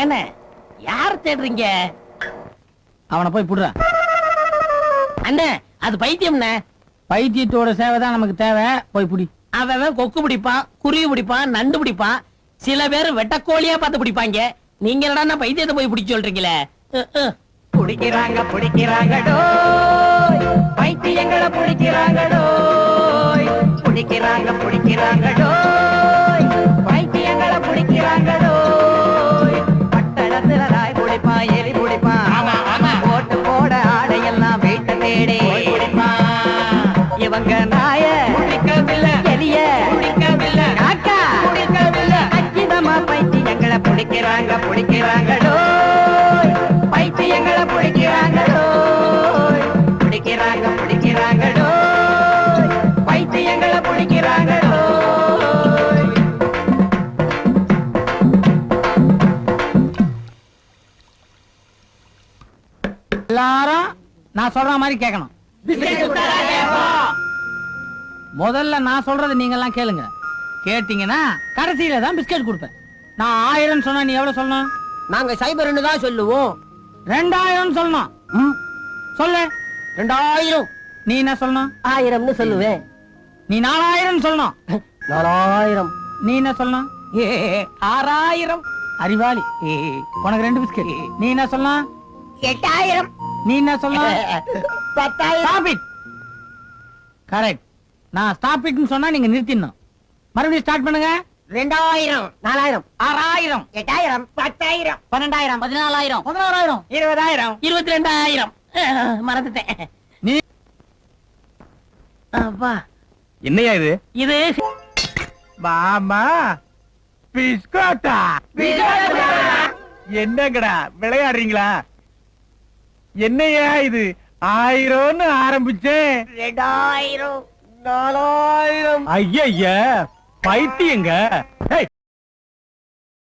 ஏன யார் தேடுறீங்க? அவனை போய் புடுற. அண்ணே அது பைத்தியம்ண்ணே. பைத்தியத்தோட சேவை தான் நமக்கு தேவை. போய் புடி. அவன் கொக்கு பிடிப்பான், குருவி பிடிப்பான், நண்டு பிடிப்பான். சில பேர் வெட்டக்கோழியா பார்த்து பிடிப்பாங்க. நீங்க என்னடா பைத்தியத்தை போய் பிடிச்சு சொல்றீங்களே? பிடிக்கிறாங்க பிடிக்கிறாங்கடோ, பைத்தியங்களை பிடிக்கிறாங்கடோ, பிடிக்கிறாங்க பிடிக்கிறாங்கடோ, பைத்தியங்களை பிடிக்கிறாங்கடோ. பட்டணத்துல நாய் பிடிப்பான், எலி பிடிப்பான், போட்டு போட ஆடையெல்லாம் வீட்டை தேடி பிடிப்பான். இவங்க நாய பிடிக்கவில்லை, எலிய பிடிக்கவில்லை, காக்கா பிடிக்கவில்லை, அச்சிதமா பைத்தியங்களை பிடிக்கிறாங்க பிடிக்கிறாங்கடோ, பைத்தியங்களை பிடிக்கிறாங்கடோ, பிடிக்கிறாங்க பிடிக்கிறாங்கடோ, பைத்தியங்களை பிடிக்கிறாங்கடோ. எல்லாரும் நான் சொல்ற மாதிரி கேட்கணும். முதல்ல நான் சொல்றது நீங்க எல்லாம் கேளுங்க. கேட்டீங்கன்னா கடைசியில தான் பிஸ்கட் கொடுப்பேன். நான் 1000 சொன்னா நீ எவ்வளவு சொல்லணும்? நாங்க சைபர் தான் சொல்லுவோம். 2000 சொல்லணும். சொல்லு. 2000. நீ என்ன சொல்லணும்? 1000 சொல்லுவேன். நீ 4000 சொல்லணும். 4000. நீ என்ன சொல்லணும்? 6000. அறிவாளி. உனக்கு 2 பிஸ்கட். நீ என்ன சொல்லணும்? 8000. நீ என்ன சொல்லணும்? 10,000. Stop it. கரெக்ட். நான் ஸ்டாப் இட்னு சொன்னா நீங்க நிறுத்திடணும். மறுபடியும் ஸ்டார்ட் பண்ணுங்க. 2000. 4000. 6000. 8000. 10,000. 12,000. 14,000. 16,000. 20,000. 22,000. மறந்துட்டேன். நீ அப்பா என்னையா இது? இது மாமா பிஸ்கோட்டா. என்னங்கடா விளையாடுறீங்களா? என்னையா இது 1000ன்னு ஆரம்பிச்சேன் 2000. 4000. ஐயா பைத்தியங்க.